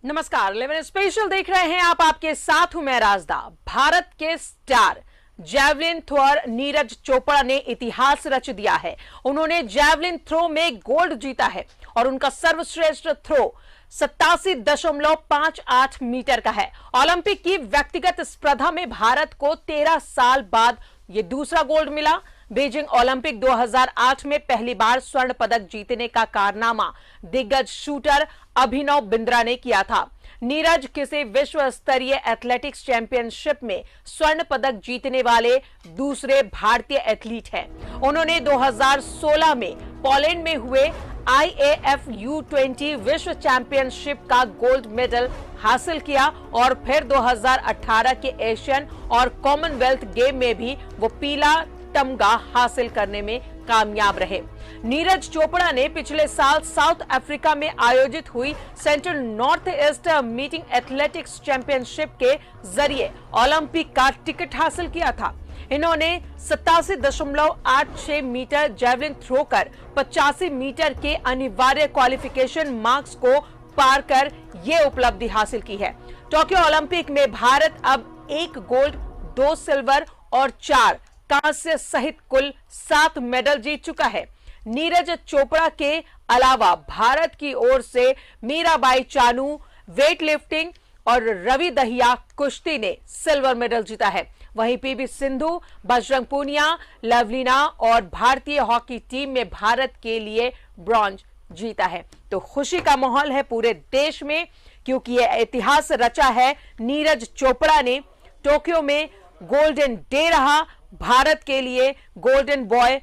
नमस्कार, 11 स्पेशल देख रहे हैं आप। आपके साथ हूं मैं राजदा। भारत के star javelin thrower Neeraj Chopra ने इतिहास रच दिया है। उन्होंने जैवलिन थ्रो में गोल्ड जीता है और उनका सर्वश्रेष्ठ थ्रो 87.58 मीटर का है। ओलंपिक की व्यक्तिगत स्पर्धा में भारत को 13 साल बाद यह दूसरा गोल्ड मिला। बीजिंग ओलंपिक 2008 में पहली बार स्वर्ण पदक जीतने का कारनामा दिग्गज शूटर अभिनव बिंद्रा ने किया था। नीरज किसी विश्व स्तरीय एथलेटिक्स चैंपियनशिप में स्वर्ण पदक जीतने वाले दूसरे भारतीय एथलीट हैं। उन्होंने 2016 में पोलैंड में हुए IAF U20 विश्व चैंपियनशिप का गोल्ड मेडल हासिल किया और फिर 2018 के एशियन और कॉमनवेल्थ गेम में भी वो पीला तमगा हासिल करने में कामयाब रहे। नीरज चोपड़ा ने पिछले साल साउथ अफ्रीका में आयोजित हुई central north east meeting athletics championship के जरिए ओलंपिक का टिकट हासिल किया था। इन्होंने 87.86 मीटर जैवलिन थ्रो कर 85 मीटर के अनिवार्य क्वालिफिकेशन मार्क्स को पार कर यह उपलब्धि हासिल की है। टोक्यो ओलंपिक में भारत अब 1 गोल्ड, 2 सिल्वर और 4 कांस्य सहित कुल 7 मेडल जीत चुका है। नीरज चोपड़ा के अलावा भारत की ओर से मीराबाई चानू वेट लिफ्टिंग और रवि दहिया कुश्ती ने सिल्वर मेडल जीता है। वहीं पीवी सिंधु, बजरंग पूनिया, लवलीना और भारतीय हॉकी टीम में भारत के लिए ब्रॉन्ज जीता है। तो खुशी का माहौल है पूरे देश में, क्योंकि यह इतिहास रचा है नीरज चोपड़ा ने। टोक्यो में गोल्डन डे रहा भारत के लिए। गोल्डन बॉय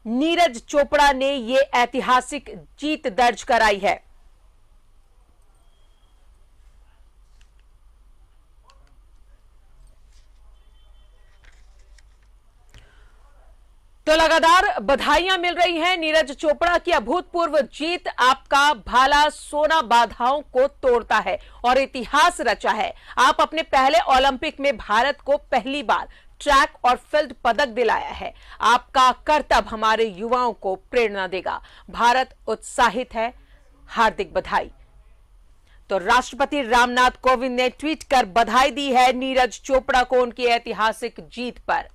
नीरज चोपड़ा ने यह ऐतिहासिक जीत दर्ज कराई है। तो लगातार बधाइयां मिल रही हैं। नीरज चोपड़ा की अभूतपूर्व जीत आपका भाला सोना बाधाओं को तोड़ता है और इतिहास रचा है। आप अपने पहले ओलंपिक में भारत को पहली बार ट्रैक और फील्ड पदक दिलाया है। आपका करतब हमारे युवाओं को प्रेरणा देगा। भारत उत्साहित है, हार्दिक बधाई। तो राष्ट्रपति रामनाथ कोविंद ने ट्वीट कर बधाई दी है नीरज चोपड़ा को उनकी ऐतिहासिक जीत पर।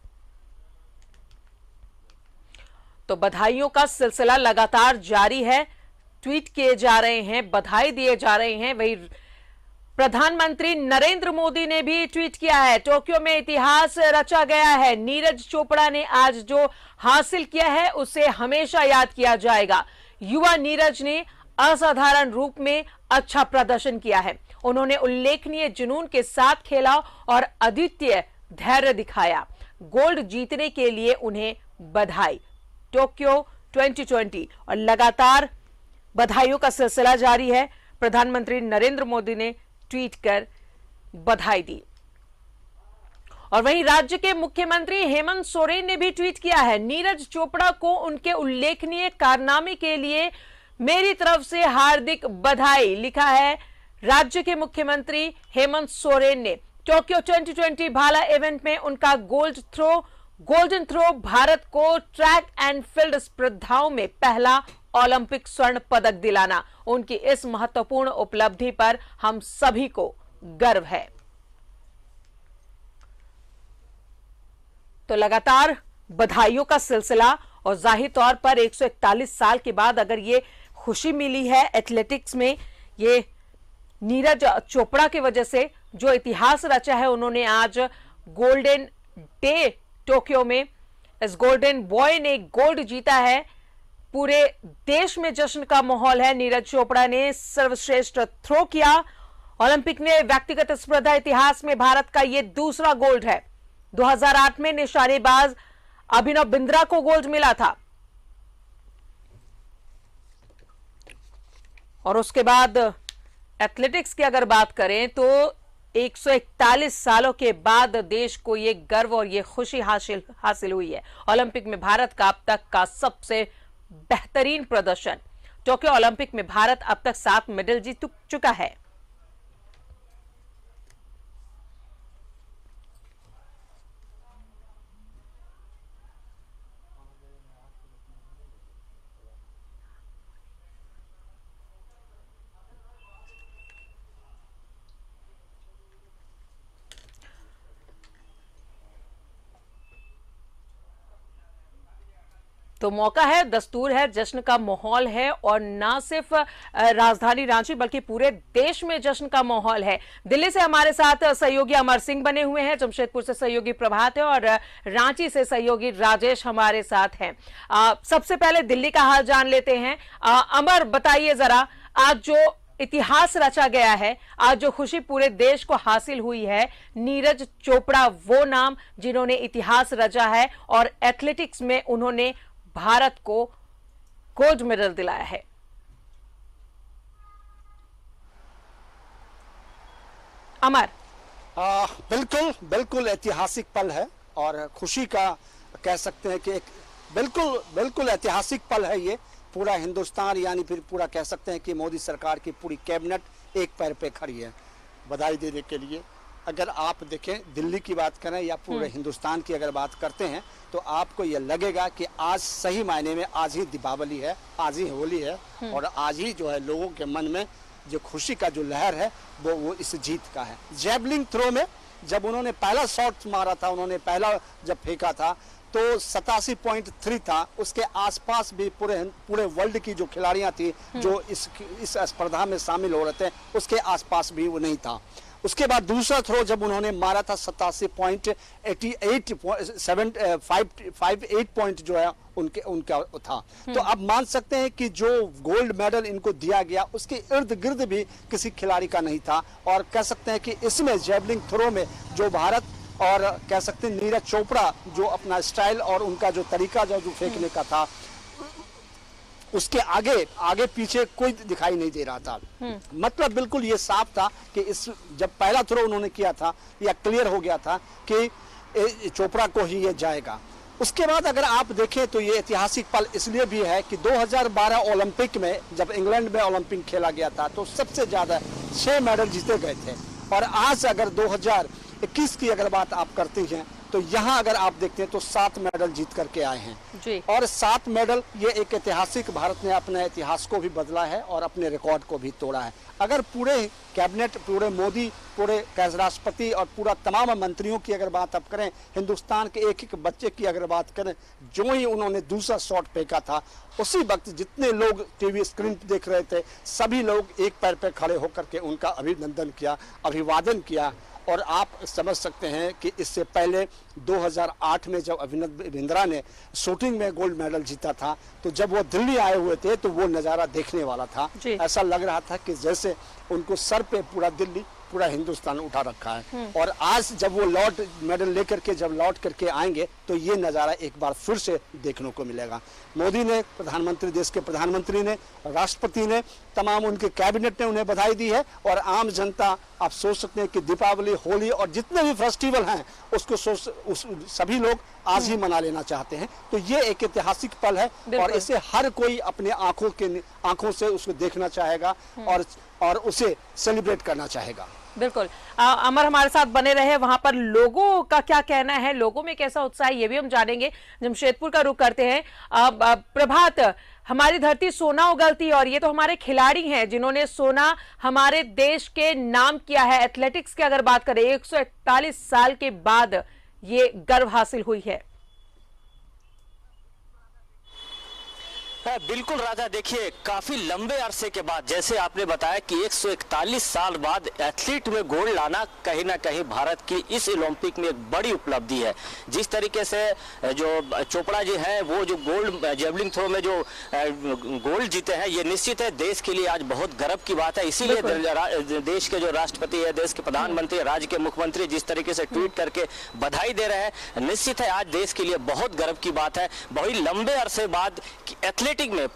तो बधाइयों का सिलसिला लगातार जारी है। ट्वीट किए जा रहे हैं, बधाई दिए जा रहे हैं। वही प्रधानमंत्री नरेंद्र मोदी ने भी ट्वीट किया है। टोक्यो में इतिहास रचा गया है। नीरज चोपड़ा ने आज जो हासिल किया है उसे हमेशा याद किया जाएगा। युवा नीरज ने असाधारण रूप में अच्छा प्रदर्शन किया है। उन्होंने उल्लेखनीय जुनून के साथ खेला और अद्वितीय धैर्य दिखाया। गोल्ड जीतने के लिए उन्हें बधाई। टोक्यो 2020 और लगातार बधाइयों का सिलसिला जारी है। प्रधानमंत्री नरेंद्र मोदी ने ट्वीट कर बधाई दी और वहीं राज्य के मुख्यमंत्री हेमंत सोरेन ने भी ट्वीट किया है। नीरज चोपड़ा को उनके उल्लेखनीय कारनामे के लिए मेरी तरफ से हार्दिक बधाई, लिखा है राज्य के मुख्यमंत्री हेमंत सोरेन ने। टोक्यो 2020 भाला इवेंट में उनका गोल्डन थ्रो भारत को ट्रैक एंड फील्ड स्पर्धाओं में पहला ओलंपिक स्वर्ण पदक दिलाना, उनकी इस महत्वपूर्ण उपलब्धि पर हम सभी को गर्व है। तो लगातार बधाइयों का सिलसिला और जाहिर तौर पर 141 साल के बाद अगर ये खुशी मिली है एथलेटिक्स में, ये नीरज चोपड़ा की वजह से जो इतिहास रचा है। उन्होंने आज गोल्डन डे टोक्यो में इस गोल्डन बॉय ने गोल्ड जीता है। पूरे देश में जश्न का माहौल है। नीरज चोपड़ा ने सर्वश्रेष्ठ थ्रो किया। ओलंपिक में व्यक्तिगत स्पर्धा इतिहास में भारत का यह दूसरा गोल्ड है। 2008 में निशानेबाज अभिनव बिंद्रा को गोल्ड मिला था और उसके बाद एथलेटिक्स की अगर बात करें तो 141 सालों के बाद देश को यह गर्व और यह खुशी हासिल हुई है। ओलंपिक में भारत का अब तक का सबसे बेहतरीन प्रदर्शन। टोक्यो ओलंपिक में भारत अब तक 7 मेडल जीत चुका है। तो मौका है, दस्तूर है, जश्न का माहौल है और ना सिर्फ राजधानी रांची बल्कि पूरे देश में जश्न का माहौल है। दिल्ली से हमारे साथ सहयोगी अमर सिंह बने हुए हैं, जमशेदपुर से सहयोगी प्रभात है और रांची से सहयोगी राजेश हमारे साथ हैं। सबसे पहले दिल्ली का हाल जान लेते हैं। अमर, बताइए जरा, आज जो इतिहास रचा गया है, आज जो खुशी पूरे देश को हासिल हुई है, नीरज चोपड़ा वो नाम जिन्होंने इतिहास रचा है और एथलेटिक्स में उन्होंने भारत को गोल्ड मेडल दिलाया है। अमर, बिल्कुल बिल्कुल ऐतिहासिक पल है और खुशी का कह सकते हैं कि एक बिल्कुल बिल्कुल ऐतिहासिक पल है ये। पूरा हिंदुस्तान यानी फिर पूरा कह सकते हैं कि मोदी सरकार की पूरी कैबिनेट एक पैर पे खड़ी है बधाई देने के लिए। अगर आप देखें, दिल्ली की बात करें या पूरे हिंदुस्तान की अगर बात करते हैं तो आपको ये लगेगा कि आज सही मायने में आज ही दीपावली है, आज ही होली है और आज ही जो है लोगों के मन में जो खुशी का जो लहर है वो इस जीत का है। जैवलिन थ्रो में जब उन्होंने पहला शॉट मारा था, उन्होंने पहला जब फेंका था तो 87.3 था। उसके आसपास भी पूरे वर्ल्ड की जो खिलाड़ियां थी जो इस स्पर्धा में शामिल हो रहे थे, उसके आसपास भी वो नहीं था। उसके बाद दूसरा थ्रो जब उन्होंने मारा था 87.58 पॉइंट जो है उनका था। तो अब मान सकते हैं कि जो गोल्ड मेडल इनको दिया गया उसके इर्द गिर्द भी किसी खिलाड़ी का नहीं था और कह सकते हैं कि इसमें जैवलिन थ्रो में जो भारत और कह सकते हैं नीरज चोपड़ा जो अपना स्टाइल और उनका जो तरीका जो फेंकने का था उसके आगे पीछे कोई दिखाई नहीं दे रहा था। मतलब बिल्कुल ये साफ था कि इस जब पहला थ्रो उन्होंने किया था या क्लियर हो गया था कि चोपड़ा को ही ये जाएगा। उसके बाद अगर आप देखें तो ये ऐतिहासिक पल इसलिए भी है कि 2012 ओलंपिक में जब इंग्लैंड में ओलंपिक खेला गया था तो सबसे ज्यादा 6 मेडल जीते गए थे और आज अगर 2021 की अगर बात आप करते हैं तो यहाँ अगर आप देखते हैं तो 7 मेडल जीत करके आए हैं जी। और 7 मेडल ये एक ऐतिहासिक, भारत ने अपने इतिहास को भी बदला है और अपने रिकॉर्ड को भी तोड़ा है। अगर पूरे कैबिनेट, पूरे मोदी, पूरे राष्ट्रपति और पूरा तमाम मंत्रियों की अगर बात आप करें, हिंदुस्तान के एक एक बच्चे की अगर बात करें, जो ही उन्होंने दूसरा शॉट फेंका था उसी वक्त जितने लोग टीवी स्क्रीन पर देख रहे थे सभी लोग एक पैर पे खड़े होकर के उनका अभिनंदन किया, अभिवादन किया। और आप समझ सकते हैं कि इससे पहले 2008 में जब अभिनव बिंद्रा ने शूटिंग में गोल्ड मेडल जीता था तो जब वो दिल्ली आए हुए थे तो वो नज़ारा देखने वाला था। ऐसा लग रहा था कि जैसे उनको सर पे पूरा दिल्ली, पूरा हिंदुस्तान उठा रखा है। और आज जब वो मेडल लेकर के जब लौट करके आएंगे तो ये नज़ारा एक बार फिर से देखने को मिलेगा। मोदी ने, प्रधानमंत्री, देश के प्रधानमंत्री ने, राष्ट्रपति ने, तमाम उनके कैबिनेट ने उन्हें बधाई दी है और आम जनता आप सोच सकते हैं कि दीपावली, होली और जितने भी फेस्टिवल हैं उसको सभी लोग आज ही मना लेना चाहते हैं। तो ये एक ऐतिहासिक पल है और इसे हर कोई अपने आंखों से उसको देखना चाहेगा और उसे सेलिब्रेट करना चाहेगा। बिल्कुल। अमर हमारे साथ बने रहे, वहां पर लोगों का क्या कहना है, लोगों में कैसा उत्साह है ये भी हम जानेंगे। जमशेदपुर का रुख करते हैं। प्रभात, हमारी धरती सोना उगलती और ये तो हमारे खिलाड़ी हैं जिन्होंने सोना हमारे देश के नाम किया है। एथलेटिक्स की अगर बात करें 141 साल के बाद ये गर्व हासिल हुई है। बिल्कुल राजा, देखिए काफी लंबे अरसे के बाद, जैसे आपने बताया कि 141 साल बाद एथलीट में गोल्ड लाना कहीं ना कहीं भारत की इस ओलंपिक में एक बड़ी उपलब्धि है। जिस तरीके से जो चोपड़ा जी हैं वो जो गोल्ड जैवलिन थ्रो में जो गोल्ड जीते हैं, ये निश्चित है देश के लिए आज बहुत गर्व की बात है। इसीलिए देश के जो राष्ट्रपति है, देश के प्रधानमंत्री, राज्य के मुख्यमंत्री जिस तरीके से ट्वीट करके बधाई दे रहे हैं, निश्चित है आज देश के लिए बहुत गर्व की बात है। बहुत लंबे अरसे बाद एथलीट में,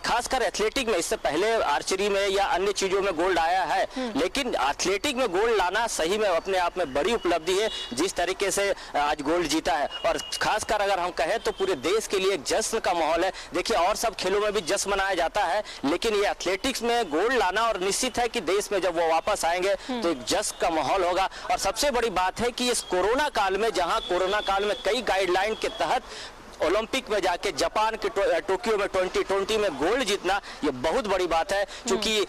खासकर एथलेटिक में, इससे पहले आर्चरी में या अन्य चीजों में गोल्ड आया है, लेकिन एथलेटिक में गोल्ड लाना सही में अपने आप में बड़ी उपलब्धि है। जिस तरीके से आज गोल्ड जीता है और खासकर अगर हम कहें तो पूरे देश के लिए एक जश्न का माहौल है। देखिए और सब खेलों में भी जश्न मनाया जाता है, लेकिन ये एथलेटिक्स में गोल्ड लाना, और निश्चित है कि देश में जब वो वापस आएंगे तो एक जश्न का माहौल होगा। और सबसे बड़ी बात है कि इस कोरोना काल में, जहां कोरोना काल में कई गाइडलाइन के तहत ओलंपिक में जाके जापान के टोक्यो में 2020 में गोल्ड जीतना ये बहुत बड़ी बात है, क्योंकि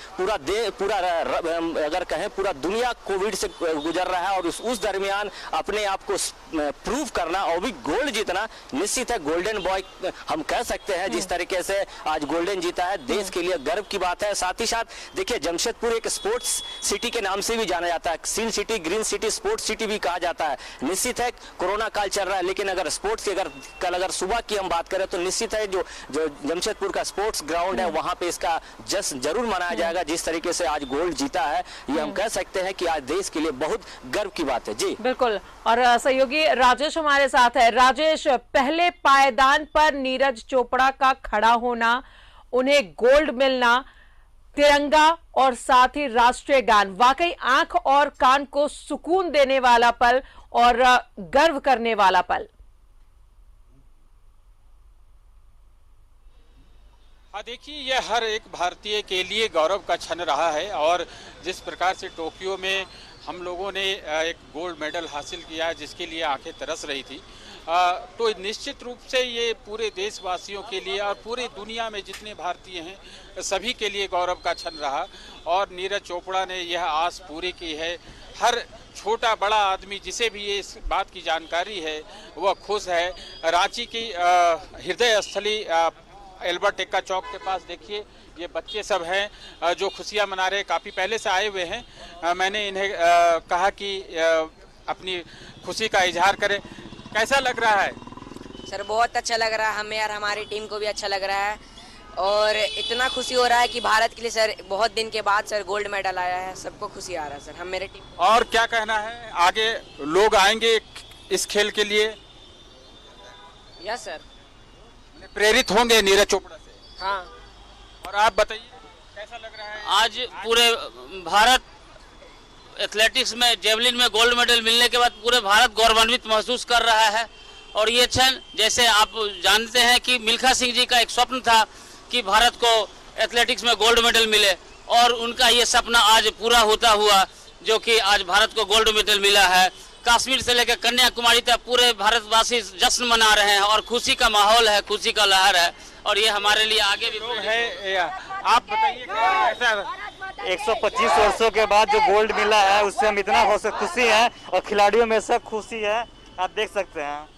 अगर कहें पूरा दुनिया कोविड से गुजर रहा है और उस दरमियान अपने आप को प्रूव करना और भी गोल्ड जीतना निश्चित है गोल्डन बॉय हम कह सकते हैं। जिस तरीके से आज गोल्डन जीता है देश के लिए गर्व की बात है। साथ ही साथ देखिए जमशेदपुर एक स्पोर्ट्स सिटी के नाम से भी जाना जाता है, seal city, green city, sports city भी कहा जाता है। निश्चित है कोरोना काल चल रहा है, लेकिन अगर स्पोर्ट्स की अगर सुबह की हम बात करें तो निश्चित है जो जमशेदपुर का स्पोर्ट्स ग्राउंड है वहां पे इसका जश्न जरूर मनाया जाएगा। जिस तरीके से आज गोल्ड जीता है ये हम कह सकते हैं कि आज देश के लिए बहुत गर्व की बात है। जी बिल्कुल। और सहयोगी राजेश हमारे साथ है। राजेश, पहले पायदान पर नीरज चोपड़ा का खड़ा होना, उन्हें गोल्ड मिलना, तिरंगा और साथ ही राष्ट्रीय गान, वाकई आंख और कान को सुकून देने वाला पल और गर्व करने वाला पल। हाँ देखिए, यह हर एक भारतीय के लिए गौरव का क्षण रहा है और जिस प्रकार से टोक्यो में हम लोगों ने एक गोल्ड मेडल हासिल किया जिसके लिए आंखें तरस रही थी, तो निश्चित रूप से ये पूरे देशवासियों के लिए और पूरी दुनिया में जितने भारतीय हैं सभी के लिए गौरव का क्षण रहा। और नीरज चोपड़ा ने यह आस पूरी की है। हर छोटा बड़ा आदमी जिसे भी ये इस बात की जानकारी है वह खुश है। रांची की हृदय स्थली एल्बर्ट एक्का चौक के पास देखिए ये बच्चे सब हैं जो खुशियां मना रहे, काफ़ी पहले से आए हुए हैं। मैंने इन्हें कहा कि अपनी खुशी का इजहार करें। कैसा लग रहा है? सर बहुत अच्छा लग रहा है, हमें और हमारी टीम को भी अच्छा लग रहा है और इतना खुशी हो रहा है कि भारत के लिए सर बहुत दिन के बाद सर गोल्ड मेडल आया है, सबको खुशी आ रहा है सर। हम मेरे टीम और क्या कहना है, आगे लोग आएंगे इस खेल के लिए? यस सर, प्रेरित होंगे नीरज चोपड़ा से? हाँ। और आप बताइए कैसा लग रहा है? आज पूरे भारत एथलेटिक्स में जेवलिन में गोल्ड मेडल मिलने के बाद पूरे भारत गौरवान्वित महसूस कर रहा है। और ये क्षण, जैसे आप जानते हैं कि मिल्खा सिंह जी का एक स्वप्न था कि भारत को एथलेटिक्स में गोल्ड मेडल मिले और उनका ये सपना आज पूरा होता हुआ, जो कि आज भारत को गोल्ड मेडल मिला है। कश्मीर से लेकर कन्याकुमारी तक पूरे भारतवासी जश्न मना रहे हैं और खुशी का माहौल है, खुशी का लहर है और ये हमारे लिए आगे भी है। आप बताइए कैसा? 125 वर्षों के बाद जो गोल्ड मिला है उससे हम इतना खुशी है और खिलाड़ियों में सब खुशी है, आप देख सकते हैं।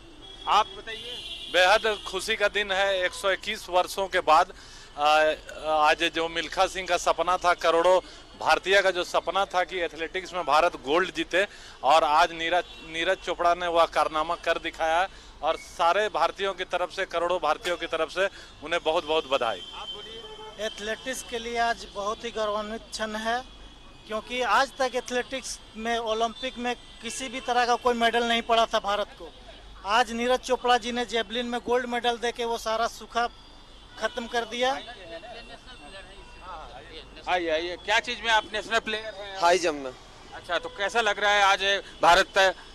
आप बताइए। बेहद खुशी का दिन है। 121 वर्षों के बाद आज जो मिल्खा सिंह का सपना था, करोड़ों भारतीय का जो सपना था कि एथलेटिक्स में भारत गोल्ड जीते, और आज नीरज चोपड़ा ने वह कारनामा कर दिखाया और सारे भारतीयों की तरफ से, करोड़ों भारतीयों की तरफ से उन्हें बहुत बहुत बधाई। एथलेटिक्स के लिए आज बहुत ही गौरवान्वित क्षण है, क्योंकि आज तक एथलेटिक्स में ओलंपिक में किसी भी तरह का कोई मेडल नहीं पड़ा था भारत को। आज नीरज चोपड़ा जी ने जेवलिन में गोल्ड मेडल देके वो सारा सूखा खत्म कर दिया। आइए, क्या चीज में आप नेशनल प्लेयर हैं? हाई जंप में। अच्छा, तो कैसा लग रहा है आज भारत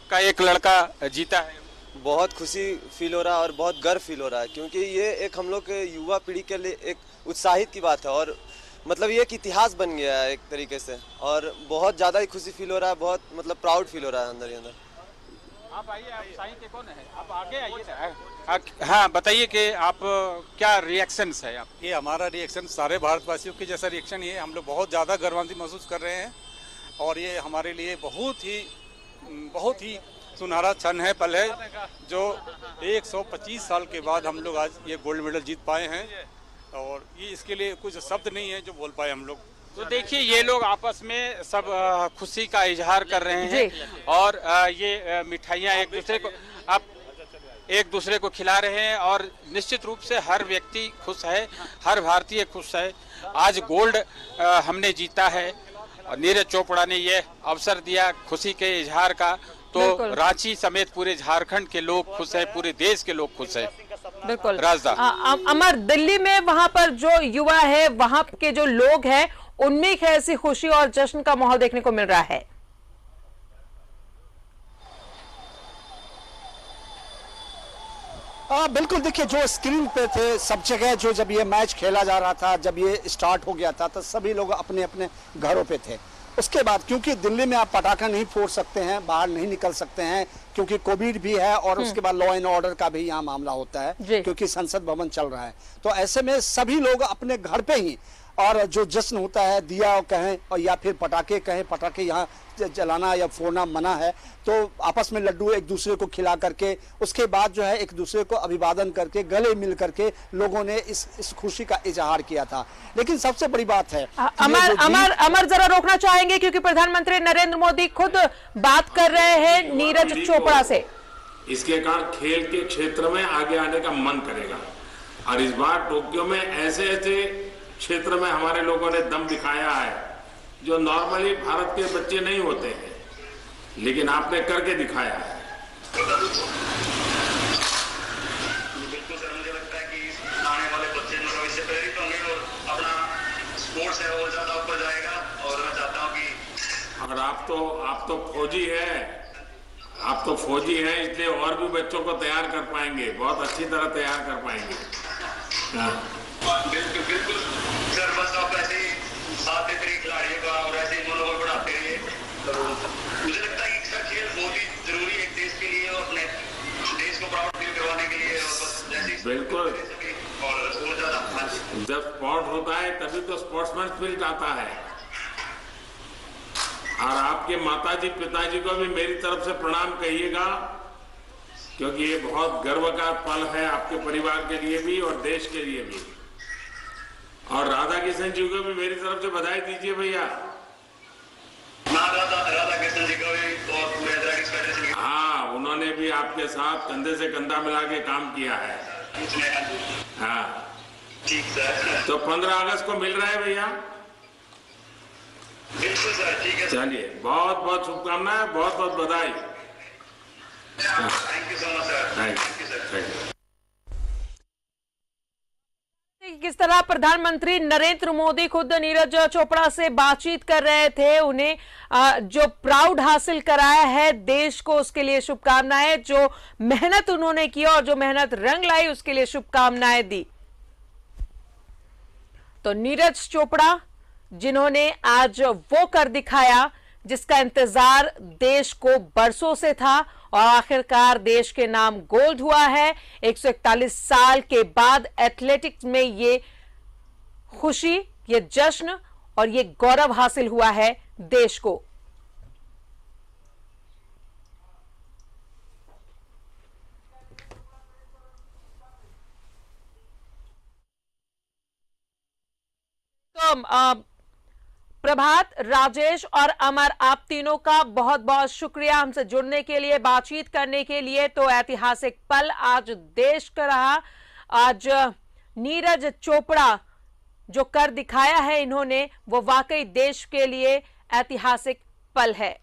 का एक लड़का जीता है? बहुत खुशी फील हो रहा है और बहुत गर्व फील हो रहा है, क्योंकि ये एक हम लोग के युवा पीढ़ी के लिए एक उत्साहित की बात है और मतलब ये एक इतिहास बन गया है एक तरीके से, और बहुत ज़्यादा ही खुशी फील हो रहा है, बहुत मतलब प्राउड फील हो रहा है अंदर ही अंदर। आप आइए, आप साईं के कौन है? आप आगे आइए। हाँ बताइए कि आप क्या रिएक्शंस है आप? ये हमारा रिएक्शन सारे भारतवासियों के जैसा रिएक्शन ये, हम लोग बहुत ज़्यादा गर्वान्वित महसूस कर रहे हैं और ये हमारे लिए बहुत ही सुनहरा क्षण है, पल है, जो 125 साल के बाद हम लोग आज ये गोल्ड मेडल जीत पाए हैं और ये इसके लिए कुछ शब्द नहीं है जो बोल पाए हम लोग। तो देखिए ये लोग आपस में सब खुशी का इजहार कर रहे हैं और ये मिठाइयाँ एक दूसरे को खिला रहे हैं और निश्चित रूप से हर व्यक्ति खुश है, हर भारतीय खुश है। आज गोल्ड हमने जीता है और नीरज चोपड़ा ने ये अवसर दिया खुशी के इजहार का, तो रांची समेत पूरे झारखंड के लोग खुश हैं, पूरे देश के लोग खुश हैं। बिल्कुल राजदा अमर, दिल्ली में वहां पर जो युवा है, वहां के जो लोग हैं, उनमें एक ऐसी खुशी और जश्न का माहौल देखने को मिल रहा है। बिल्कुल, देखिए जो स्क्रीन पे थे सब जगह, जो जब ये मैच खेला जा रहा था, जब ये स्टार्ट हो गया था, तो सभी लोग अपने अपने घरों पे थे उसके बाद क्योंकि दिल्ली में आप पटाखा नहीं फोड़ सकते हैं, बाहर नहीं निकल सकते हैं क्योंकि कोविड भी है और उसके बाद लॉ एंड ऑर्डर का भी यहाँ मामला होता है क्योंकि संसद भवन चल रहा है। तो ऐसे में सभी लोग अपने घर पे ही, और जो जश्न होता है दिया कहें और या फिर पटाखे कहें, पटाखे यहाँ जलाना या फोड़ना मना है, तो आपस में लड्डू एक दूसरे को खिला करके उसके बाद जो है एक दूसरे को अभिवादन करके गले मिल करके लोगों ने इस खुशी का इजहार किया था। लेकिन सबसे बड़ी बात है अमर जरा रोकना चाहेंगे क्योंकि प्रधानमंत्री नरेंद्र मोदी खुद बात कर रहे हैं नीरज चोपड़ा से। इसके कारण खेल के क्षेत्र में आगे आने का मन करेगा और इस बार टोक्यो में ऐसे ऐसे क्षेत्र में हमारे लोगों ने दम दिखाया है जो नॉर्मली भारत के बच्चे नहीं होते हैं, लेकिन आपने करके दिखाया है। बिल्कुल सर, मुझे लगता है कि आने वाले बच्चे इससे प्रेरित होंगे और अपना स्पोर्ट्स है और ज्यादा ऊपर जाएगा। और मैं चाहता हूँ कि अगर आप तो फौजी हैं, आप तो फौजी हैं, इसलिए और भी बच्चों को तैयार कर पाएंगे, बहुत अच्छी तरह तैयार कर पाएंगे। बिल्कुल बिल्कुल सर, बस आप ऐसे ही साथ देते रहिए खिलाड़ियों का और ऐसे ही मनोबल बढ़ाते रहिए। तो मुझे लगता है कि इसका खेल बहुत ही जरूरी है एक देश के लिए और अपने देश को प्राउड फील करवाने के लिए। और बस जैसे बिल्कुल, और ज्यादा जब स्पोर्ट होता है तभी तो स्पोर्ट्समैन स्पिरिट आता है। और आपके माताजी पिताजी को भी मेरी तरफ से प्रणाम कहिएगा क्योंकि ये बहुत गर्व का पल है आपके परिवार के लिए भी और देश के लिए भी। और राधा किशन जी को भी मेरी तरफ से बधाई दीजिए भैया। राधा किशन जी को भी और पूरे एथलेटिक्स फेडरेशन के। हाँ, उन्होंने भी आपके साथ कंधे से कंधा मिला के काम किया है। हाँ ठीक सर। तो 15 अगस्त को मिल रहा है भैया। बिल्कुल सर, ठीक है। चलिए, बहुत बहुत शुभकामनाएं, बहुत बहुत बधाई। Thank you so much sir. Thank you sir. किस तरह प्रधानमंत्री नरेंद्र मोदी खुद नीरज चोपड़ा से बातचीत कर रहे थे, उन्हें जो प्राउड हासिल कराया है देश को उसके लिए शुभकामनाएं, जो मेहनत उन्होंने की और जो मेहनत रंग लाई उसके लिए शुभकामनाएं दी। तो नीरज चोपड़ा जिन्होंने आज वो कर दिखाया जिसका इंतजार देश को बरसों से था और आखिरकार देश के नाम गोल्ड हुआ है। 141 साल के बाद एथलेटिक्स में ये खुशी, ये जश्न और ये गौरव हासिल हुआ है देश को। तो प्रभात, राजेश और अमर, आप तीनों का बहुत बहुत शुक्रिया हमसे जुड़ने के लिए, बातचीत करने के लिए। तो ऐतिहासिक पल आज देश का रहा। आज नीरज चोपड़ा जो कर दिखाया है इन्होंने, वो वाकई देश के लिए ऐतिहासिक पल है।